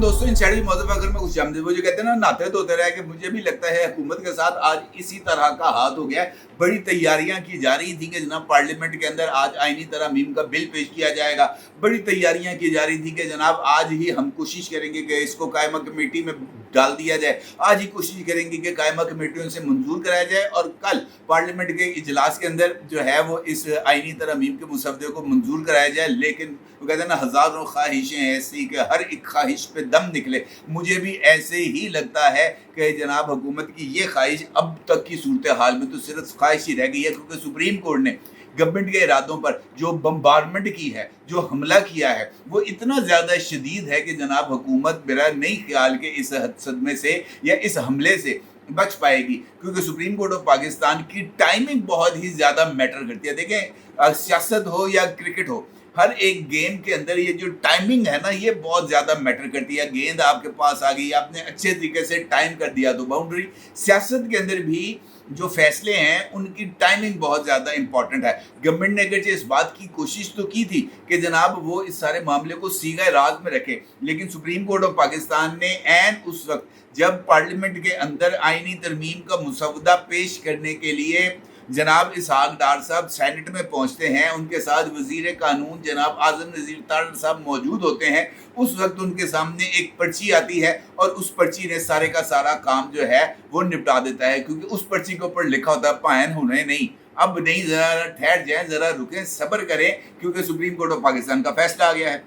दोस्तों इंशाल्लाह मौजूद अगर मैं कुछ वो जो कहते हैं ना नहाते धोते रहे कि मुझे भी लगता है हुकूमत के साथ आज इसी तरह का हाथ हो गया है। बड़ी तैयारियां की जा रही थी कि जनाब पार्लियामेंट के अंदर आज आईनी तरमीम का बिल पेश किया जाएगा। बड़ी तैयारियां की जा रही थी कि जनाब आज ही हम कोशिश करेंगे कि इसको कायमा कमेटी में डाल दिया जाए। आज ही कोशिश करेंगे कि कायमा कमेटियों से मंजूर कराया जाए और कल पार्लियामेंट के इजलास के अंदर जो है वो इस आईनी तरमीम के मुसवदे को मंजूर कराया जाए। लेकिन वो कहते हैं ना हज़ारों ख्वाहिशें ऐसी कि हर एक ख्वाहिश पे दम निकले। मुझे भी ऐसे ही लगता है कि जनाब हुकूमत की ये ख्वाहिश अब तक की सूरत हाल में तो सिर्फ ख्वाहिश ही रह गई है, क्योंकि सुप्रीम कोर्ट ने गवर्नमेंट के इरादों पर जो बम्बारमेंट की है, जो हमला किया है, वो इतना ज़्यादा शदीद है कि जनाब हुकूमत मेरा नहीं ख्याल के इस सदमे से या इस हमले से बच पाएगी, क्योंकि सुप्रीम कोर्ट ऑफ पाकिस्तान की टाइमिंग बहुत ही ज़्यादा मैटर करती है। देखें सियासत हो या क्रिकेट हो, हर एक गेम के अंदर ये जो टाइमिंग है ना ये बहुत ज़्यादा मैटर करती है। गेंद आपके पास आ गई, आपने अच्छे तरीके से टाइम कर दिया तो बाउंड्री। सियासत के अंदर भी जो फैसले हैं उनकी टाइमिंग बहुत ज़्यादा इंपॉर्टेंट है। गवर्नमेंट ने अगरचे इस बात की कोशिश तो की थी कि जनाब वो इस सारे मामले को सीगा राज में रखे, लेकिन सुप्रीम कोर्ट ऑफ पाकिस्तान ने ऐन उस वक्त जब पार्लियामेंट के अंदर आईनी तरमीम का मुसवदा पेश करने के लिए जनाब इसहाक डार साहब सेनेट में पहुंचते हैं, उनके साथ वजीर कानून जनाब आजम नज़ीर तार साहब मौजूद होते हैं, उस वक्त उनके सामने एक पर्ची आती है और उस पर्ची ने सारे का सारा काम जो है वो निपटा देता है, क्योंकि उस पर्ची के ऊपर लिखा होता है पायन होने नहीं, अब नहीं, ज़रा ठहर जाएं, ज़रा रुकें, सब्र करें, क्योंकि सुप्रीम कोर्ट ऑफ पाकिस्तान का फैसला आ गया है।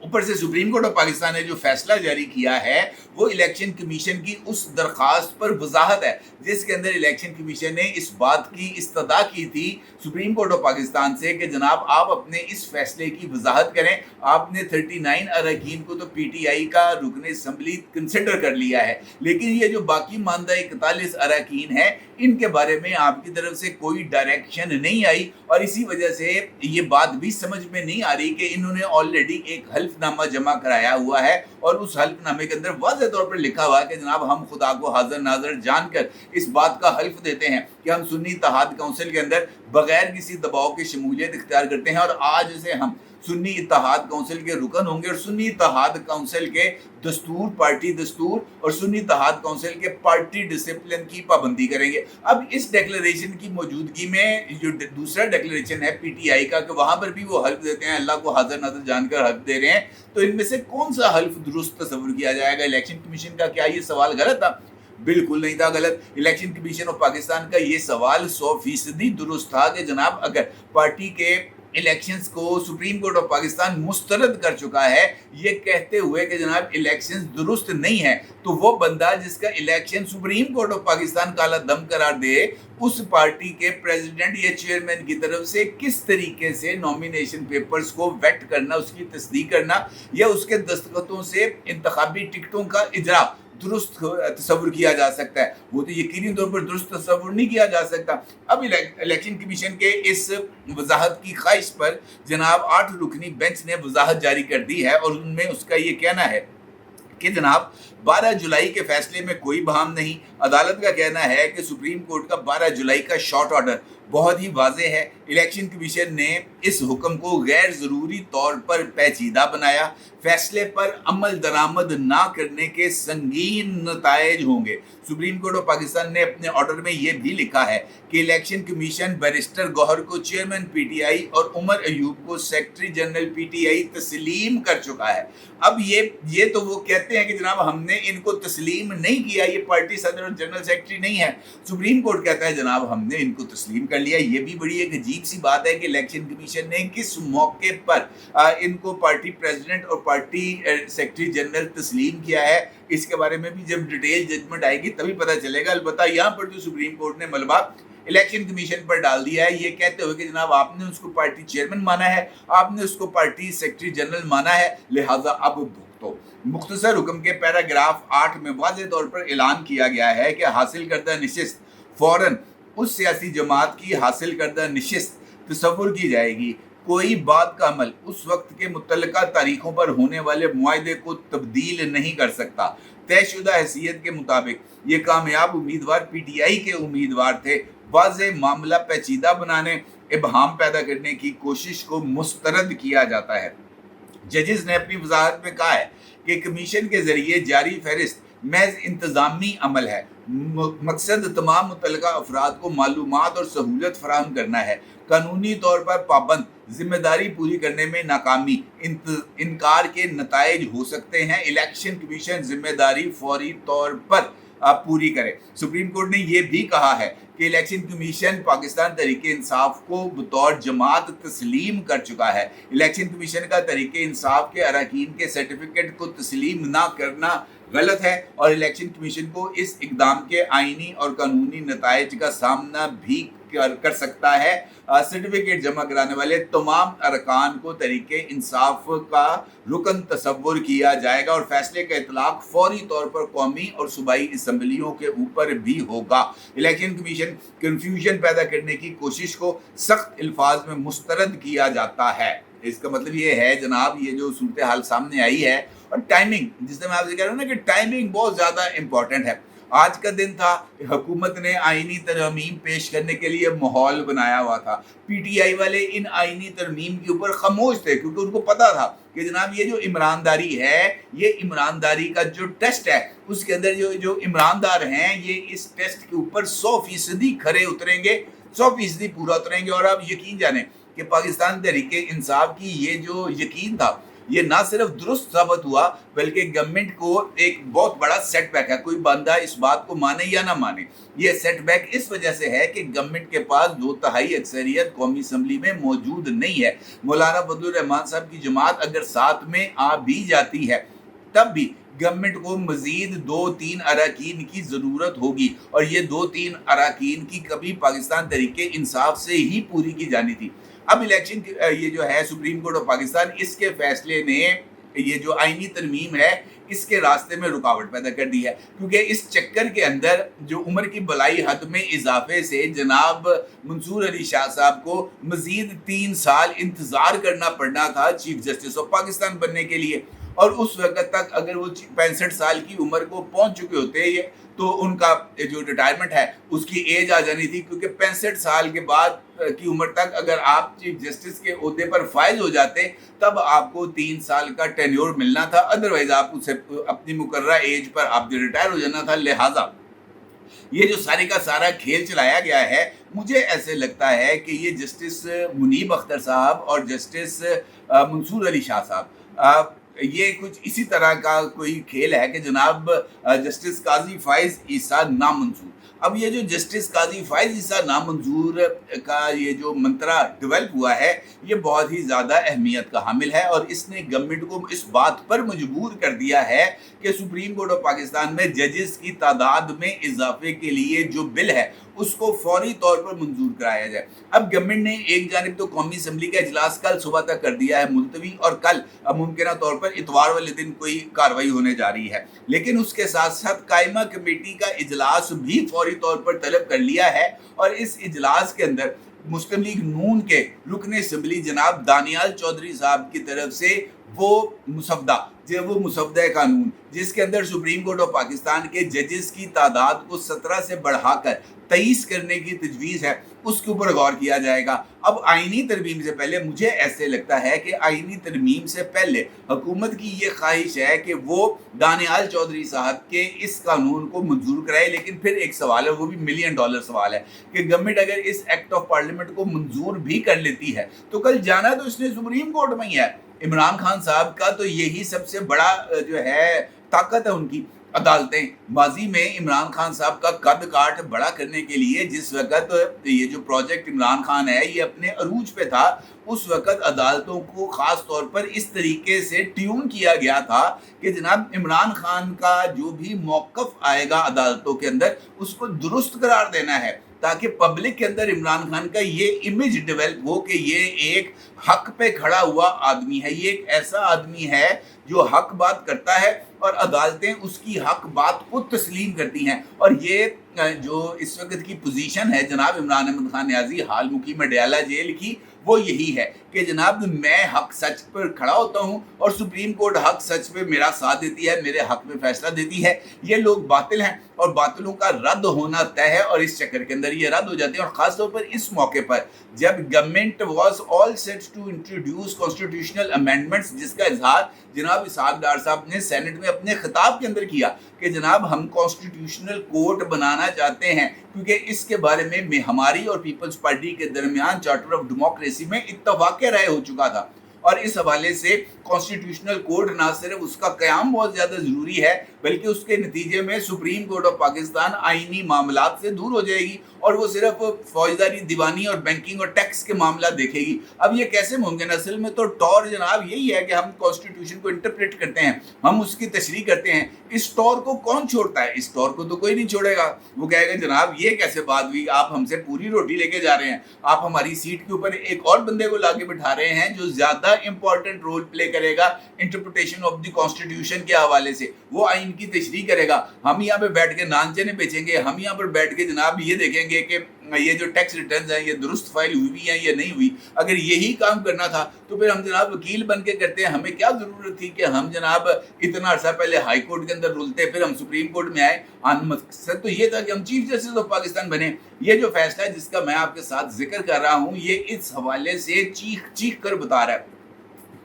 ऊपर से सुप्रीम कोर्ट ऑफ पाकिस्तान ने जो फैसला जारी किया है वो इलेक्शन कमीशन की उस दरखास्त पर वजाहत है जिसके अंदर इलेक्शन कमीशन ने इस बात की इस्तदा की थी सुप्रीम कोर्ट ऑफ पाकिस्तान से कि जनाब आप अपने इस फैसले की वजाहत करें। आपने 39 अरकान को तो पीटीआई का रुकने असम्बली कंसिडर कर लिया है, लेकिन ये जो बाकी मानदा 41 अरकान है इनके बारे में आपकी तरफ से कोई डायरेक्शन नहीं आई, और इसी वजह से ये बात भी समझ में नहीं आ रही कि इन्होंने ऑलरेडी एक हल्फनामा जमा कराया हुआ है और उस हल्फनामे के अंदर वाज़ेह तौर पर लिखा हुआ है कि जनाब हम खुदा को हाजिर नाजर जानकर इस बात का हल्फ देते हैं कि हम सुन्नी इत्तेहाद काउंसिल के अंदर बगैर किसी दबाव की शमूलियत इख्तियार करते हैं और आज से हम सुन्नी इत्तेहाद काउंसिल के रुकन होंगे और सुन्नी इत्तेहाद काउंसिल के दस्तूर, पार्टी दस्तूर और सुन्नी इत्तेहाद काउंसिल के पार्टी डिसिप्लिन की पाबंदी करेंगे। अब इस डिक्लेरेशन की मौजूदगी में जो दूसरा डिक्लेरेशन है पीटीआई का कि वहाँ पर भी वो हल्फ देते हैं, अल्लाह को हाजिर नाज़र जानकर हल्फ दे रहे हैं, तो इनमें से कौन सा हल्फ दुरुस्त तस्वुर किया जाएगा? इलेक्शन कमीशन का क्या ये सवाल गलत था? बिल्कुल नहीं था गलत। इलेक्शन कमीशन ऑफ पाकिस्तान का ये सवाल 100% दुरुस्त था कि जनाब अगर पार्टी के इलेक्शंस को सुप्रीम कोर्ट ऑफ पाकिस्तान मुस्तरद कर चुका है ये कहते हुए कि जनाब इलेक्शंस दुरुस्त नहीं है, तो वो बंदा जिसका election supreme court of Pakistan काला दम करार दे उस पार्टी के प्रेसिडेंट या चेयरमैन की तरफ से किस तरीके से नॉमिनेशन पेपर्स को वेट करना, उसकी तस्दीक करना या उसके दस्तखतों से इंतखाबी टिकटों का इजरा दुरुस्त तस्वुर किया जा सकता है, वो तो यकीनी तौर पर दुरुस्त तस्वुर नहीं किया जा सकता। अब इलेक्शन कमीशन के इस वजाहत की ख्वाहिश पर जनाब 8 रुकनी बेंच ने वजाहत जारी कर दी है और उनमें उसका ये कहना है कि जनाब 12 जुलाई के फैसले में कोई बहाम नहीं। अदालत का कहना है कि सुप्रीम कोर्ट का 12 जुलाई का शॉर्ट ऑर्डर बहुत ही वाज़ेह है। इलेक्शन कमीशन ने इस हुक्म को गैर ज़रूरी तौर पर पेचीदा बनाया। फैसले पर अमल दरामद ना करने के संगीन नतायज होंगे। सुप्रीम कोर्ट ऑफ पाकिस्तान ने अपने ऑर्डर में ये भी लिखा है कि इलेक्शन कमीशन बैरिस्टर गौहर को चेयरमैन पीटीआई और उमर अयूब को सेक्रेटरी जनरल पीटीआई तस्लीम कर चुका है। अब ये तो वो कहते हैं कि जनाब हमने इनको तस्लीम नहीं किया, ये पार्टी सदर और जनरल सेक्रेटरी नहीं है। सुप्रीम कोर्ट कहता है जनाब हमने इनको तस्लीम कर लिया। ये भी बड़ी एक अजीब सी बात है कि इलेक्शन कमीशन ने किस मौके पर इनको पार्टी प्रेसिडेंट और पार्टी सेक्रेटरी जनरल तस्लीम किया है, इसके बारे में भी जब डिटेल जजमेंट आएगी तभी पता चलेगा। अलबत्ता यहाँ पर जो सुप्रीम कोर्ट ने मलबा इलेक्शन कमीशन पर डाल दिया है ये कहते हुए कि जनाब आपने उसको पार्टी चेयरमैन माना है, आपने उसको पार्टी सेक्रेटरी जनरल माना है, लिहाजा अब भुगतो। मुख्तसर हुक्म के पैराग्राफ 8 में वाज़ेह तौर पर ऐलान किया गया है कि हासिल करदा नशिस्त फौरन उस सियासी जमात की हासिल करदा नशिस्त तस्वुर की जाएगी। कोई बात का अमल उस वक्त के मुतल्लिका तारीखों पर होने वाले मुआहदे को तब्दील नहीं कर सकता। तयशुदा हैसियत के मुताबिक ये कामयाब उम्मीदवार पीटीआई के उम्मीदवार थे। वाज़ेह मामला पेचीदा बनाने, इबहाम पैदा करने की कोशिश को मुस्तरद किया जाता है। जजेस ने अपनी वजाहत में कहा है कि कमीशन के जरिए जारी फहरिस्त महज इंतजामी अमल है। मकसद तमाम मुतल्लिका अफराद को मालूमात और सहूलत फराहम करना है। कानूनी तौर पर पाबंद जिम्मेदारी पूरी करने में नाकामी इनकार के नताइज हो सकते हैं। इलेक्शन कमीशन जिम्मेदारी फौरी तौर पर पूरी करे। सुप्रीम कोर्ट ने यह भी कहा है कि इलेक्शन कमीशन पाकिस्तान तहरीके इंसाफ को बतौर जमात तस्लीम कर चुका है। इलेक्शन कमीशन का तहरीके इंसाफ के अरकान के सर्टिफिकेट को तस्लीम ना करना गलत है और इलेक्शन कमीशन को इस इक़दाम के आईनी और कानूनी नताइज का सामना भी कर सकता है। सर्टिफिकेट जमा कराने वाले तमाम अरकान को तहरीके इंसाफ का रुकन तस्वुर किया जाएगा और फैसले का इतलाक फौरी तौर पर कौमी और सूबाई असम्बलियों के ऊपर भी होगा। इलेक्शन कमीशन कन्फ्यूजन पैदा करने की कोशिश को सख्त अल्फाज में मुस्तरद किया जाता है। इसका मतलब ये है जनाब, ये जो सूरत हाल सामने आई है और टाइमिंग, जिससे मैं आपसे कह रहा हूँ ना कि टाइमिंग बहुत ज़्यादा इंपॉर्टेंट है। आज का दिन था, हुकूमत ने आईनी तरमीम पेश करने के लिए माहौल बनाया हुआ था। पीटीआई वाले इन आईनी तरमीम के ऊपर खामोश थे क्योंकि उनको पता था कि जनाब ये जो ईमानदारी है, ये ईमानदारी का जो टेस्ट है, उसके अंदर जो ईमानदार हैं ये इस टेस्ट के ऊपर 100% खरे उतरेंगे, 100% पूरा उतरेंगे। और आप यकीन जाने कि पाकिस्तान तहरीके इंसाफ की ये जो यकीन था, ये ना सिर्फ दुरुस्त साबित हुआ बल्कि गवर्नमेंट को एक बहुत बड़ा सेटबैक है। कोई बंदा इस बात को माने या ना माने, ये सेटबैक इस वजह से है कि गवर्नमेंट के पास 2/3 अक्सरियत कौमी असम्बली में मौजूद नहीं है। मौलाना फजलुर रहमान साहब की जमात अगर साथ में आ भी जाती है तब भी गवर्नमेंट को मजीद 2-3 अरकान की ज़रूरत होगी और ये 2-3 अरकान की कभी पाकिस्तान तहरीके इंसाफ से ही पूरी की जानी थी। अब इलेक्शन ये जो है सुप्रीम कोर्ट ऑफ पाकिस्तान, इसके फैसले ने ये जो आईनी तरमीम है इसके रास्ते में रुकावट पैदा कर दी है क्योंकि इस चक्कर के अंदर जो उम्र की बलाई हद में इजाफे से जनाब मंसूर अली शाह साहब को मजीद 3 साल इंतज़ार करना पड़ना था चीफ जस्टिस ऑफ पाकिस्तान बनने के लिए। और उस वक्त तक अगर वो 65 साल की उम्र को पहुंच चुके होते तो उनका जो रिटायरमेंट है उसकी एज आ जानी थी, क्योंकि 65 साल के बाद की उम्र तक अगर आप चीफ जस्टिस के ओहदे पर फाइज हो जाते तब आपको 3 साल का टेन्योर मिलना था, अदरवाइज आप उसे अपनी मुकर्ररा एज पर आपने रिटायर हो जाना था। लिहाजा ये जो सारे का सारा खेल चलाया गया है, मुझे ऐसे लगता है कि ये जस्टिस मुनीब अख्तर साहब और जस्टिस मंसूर अली शाह साहब, ये कुछ इसी तरह का कोई खेल है कि जनाब जस्टिस काजी फाइज ईसा नामंजूर। अब ये जो जस्टिस काजी फाइज ईसा नामंजूर का ये जो मंत्रा डेवलप हुआ है ये बहुत ही ज़्यादा अहमियत का हामिल है और इसने गवर्नमेंट को इस बात पर मजबूर कर दिया है कि सुप्रीम कोर्ट ऑफ पाकिस्तान में जजेस की तादाद में इजाफे के लिए जो बिल है उसको फौरी तौर पर मंजूर कराया जाए। अब गवर्नमेंट ने एक जानिब तो कौमी असम्बली का इजलास कल सुबह तक कर दिया है मुलतवी और कल मुमकिन तौर पर इतवार वाले दिन कोई कार्रवाई होने जा रही है, लेकिन उसके साथ साथ कायमा कमेटी का इजलास भी फौरी तौर पर तलब कर लिया है और इस इजलास के अंदर मुस्लिम लीग नून के रुकने असम्बली जनाब दानियाल चौधरी साहब की तरफ से वो मुसवदा कानून जिसके अंदर सुप्रीम कोर्ट ऑफ पाकिस्तान के जजेस की तादाद को 17 से बढ़ाकर 23 करने की तजवीज़ है, उसके ऊपर गौर किया जाएगा। अब आईनी तरमीम से पहले मुझे ऐसे लगता है कि आईनी तरमीम से पहले हुकूमत की ये ख्वाहिश है कि वो दानियाल चौधरी साहब के इस कानून को मंजूर कराए। लेकिन फिर एक सवाल है, वो भी $1 मिलियन सवाल है कि गवर्नमेंट अगर इस एक्ट ऑफ पार्लियामेंट को मंजूर भी कर लेती है तो कल जाना तो इसने सुप्रीम कोर्ट में ही है। इमरान खान साहब का तो यही सबसे बड़ा जो है ताकत है उनकी अदालतें। माजी में इमरान खान साहब का कद काठ बड़ा करने के लिए जिस वक्त ये जो प्रोजेक्ट इमरान खान है ये अपने अरूज पे था, उस वक्त अदालतों को ख़ास तौर पर इस तरीके से ट्यून किया गया था कि जनाब इमरान खान का जो भी मौक़िफ़ आएगा अदालतों के अंदर उसको दुरुस्त करार देना है ताकि पब्लिक के अंदर इमरान खान का ये इमेज डेवलप हो कि ये एक हक पे खड़ा हुआ आदमी है, ये एक ऐसा आदमी है जो हक बात करता है और अदालतें उसकी हक बात को तस्लीम करती हैं। और ये जो इस वक्त की पोजीशन है जनाब इमरान अहमद खान न्याजी हाल मुकीम मडियाला जेल की, वो यही है कि जनाब मैं हक सच पर खड़ा होता हूँ और सुप्रीम कोर्ट हक सच पे मेरा साथ देती है, मेरे हक में फैसला देती है। ये लोग बातिल हैं और बातिलों का रद्द होना तय है और इस चक्कर के अंदर ये रद्द हो जाते हैं। और ख़ासतौर पर इस मौके पर जब government was all set to introduce constitutional amendments, जिसका इजहार जनाब इसहाक डार साहब ने सेनेट में अपने खिताब के अंदर किया कि जनाब हम कॉन्स्टिट्यूशनल कोर्ट बनाना चाहते हैं, क्योंकि इसके बारे में हमारी और पीपल्स पार्टी के दरमियान चार्टर ऑफ डेमोक्रेसी में इत्तफाक राय हो चुका था। और इस हवाले से कॉन्स्टिट्यूशनल कोर्ट ना सिर्फ उसका क़याम बहुत ज़्यादा ज़रूरी है, बल्कि उसके नतीजे में सुप्रीम कोर्ट ऑफ पाकिस्तान आइनी मामलात से दूर हो जाएगी और वो सिर्फ फौजदारी, दीवानी और बैंकिंग और टैक्स के मामला देखेगी। अब ये कैसे मुमकिन है? असल में तो टॉर जनाब यही है कि हम कॉन्स्टिट्यूशन को इंटरप्रेट करते हैं, हम उसकी तशरीह करते हैं। इस टॉर को कौन छोड़ता है? इस टॉर को तो कोई नहीं छोड़ेगा। वो कहेगा जनाब ये कैसे बात हुई, आप हमसे पूरी रोटी लेके जा रहे हैं, आप हमारी सीट के ऊपर एक और बंदे को लाके बिठा रहे हैं जो ज़्यादा इंपॉर्टेंट रोल प्ले करेगा इंटरप्रिटेशन ऑफ द कॉन्स्टिट्यूशन के हवाले से। वो आइन की तशरीह करेगा, हम यहाँ पे बैठ के नान चने बेचेंगे, हम यहाँ पर बैठ के जनाब ये देखेंगे कि ये जो टैक्स रिटर्न्स हैं ये दुरुस्त फाइल हुई हैं या नहीं हुई। अगर यही काम करना था तो फिर हम जनाब वकील बन के करते हैं। हमें क्या ज़रूरत थी कि हम जनाब इतना अर्सा पहले हाई कोर्ट के अंदर रुलते, फिर हम सुप्रीम कोर्ट में आए। मकसद तो ये था कि हम चीफ जस्टिस ऑफ पाकिस्तान बने। ये जो फैसला है जिसका मैं आपके साथ जिक्र कर रहा हूँ, ये इस हवाले से चीख चीख कर बता रहा है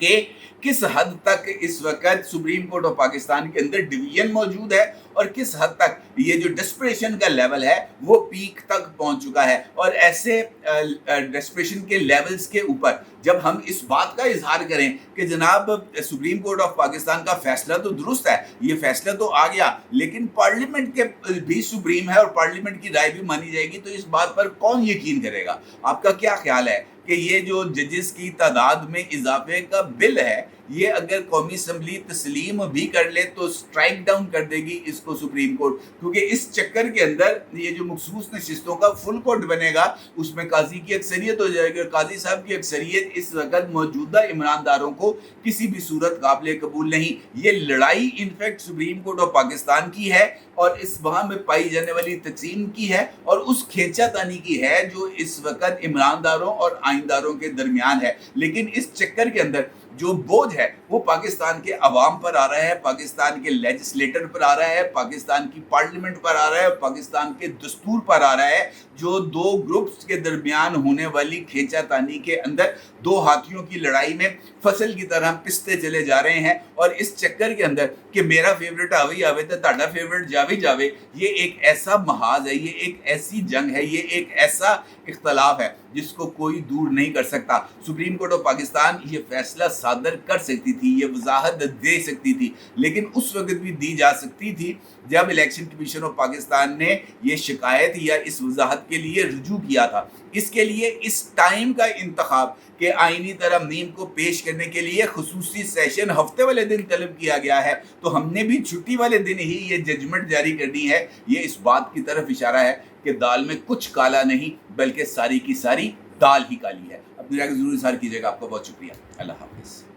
कि किस हद तक इस वक्त सुप्रीम कोर्ट ऑफ पाकिस्तान के अंदर डिवीजन मौजूद है और किस हद तक ये जो डेस्परेशन का लेवल है वो पीक तक पहुंच चुका है। और ऐसे डेस्परेशन के लेवल्स के ऊपर जब हम इस बात का इजहार करें कि जनाब सुप्रीम कोर्ट ऑफ पाकिस्तान का फैसला तो दुरुस्त है, ये फैसला तो आ गया, लेकिन पार्लियामेंट के भी सुप्रीम है और पार्लियामेंट की राय भी मानी जाएगी, तो इस बात पर कौन यकीन करेगा? आपका क्या ख्याल है कि ये जो जजेस की तादाद में इजाफे का बिल है, ये अगर कौमी असम्बली तस्लीम भी कर ले तो स्ट्राइक डाउन कर देगी इसको सुप्रीम कोर्ट, क्योंकि इस चक्कर के अंदर ये जो मखसूस नशिस्तों का फुल कोर्ट बनेगा उसमें काजी की अक्सरियत हो जाएगी। काजी साहब की अक्सरियत इस वक्त मौजूदा ईमानदारों को किसी भी सूरत काबिल कबूल नहीं। ये लड़ाई in fact supreme court of Pakistan की है और इस वहाँ में पाई जाने वाली तकसीम की है और उस खींचातानी की है जो इस वक्त ईमानदारों और आइनदारों के दरमियान है। लेकिन इस चक्कर के अंदर जो बोझ है वो पाकिस्तान के अवाम पर आ रहा है, पाकिस्तान के लेजिस्लेटर पर आ रहा है, पाकिस्तान की पार्लियामेंट पर आ रहा है, पाकिस्तान के दस्तूर पर आ रहा है, जो दो ग्रुप्स के दरमियान होने वाली खींचातानी के अंदर दो हाथियों की लड़ाई में फसल की तरह पिसते चले जा रहे हैं। और इस चक्कर के अंदर कि मेरा फेवरेट आवे आवे तो ताड़ा फेवरेट जावे जावे, ये एक ऐसा महाज है, ये एक ऐसी जंग है, ये एक ऐसा इख्तलाफ है जिसको कोई दूर नहीं कर सकता। सुप्रीम कोर्ट ऑफ पाकिस्तान ये फैसला सादर कर सकती थी, ये वजाहत दे सकती थी, लेकिन उस वक्त भी दी जा सकती थी जब इलेक्शन कमीशन ऑफ पाकिस्तान ने ये शिकायत या इस वजाहत के लिए रुजू किया था। इसके लिए इस टाइम का इंतखाब कि आइनी तरमीम को पेश करने के लिए खुसूसी सेशन हफ्ते वाले दिन तलब किया गया है, तो हमने भी छुट्टी वाले दिन ही ये जजमेंट जारी करनी है। ये इस बात की तरफ इशारा है कि दाल में कुछ काला नहीं बल्कि सारी की सारी दाल ही काली है। अपनी राय जरूर इज़हार कीजिएगा। आपका बहुत शुक्रिया। अल्लाह हाफिज़।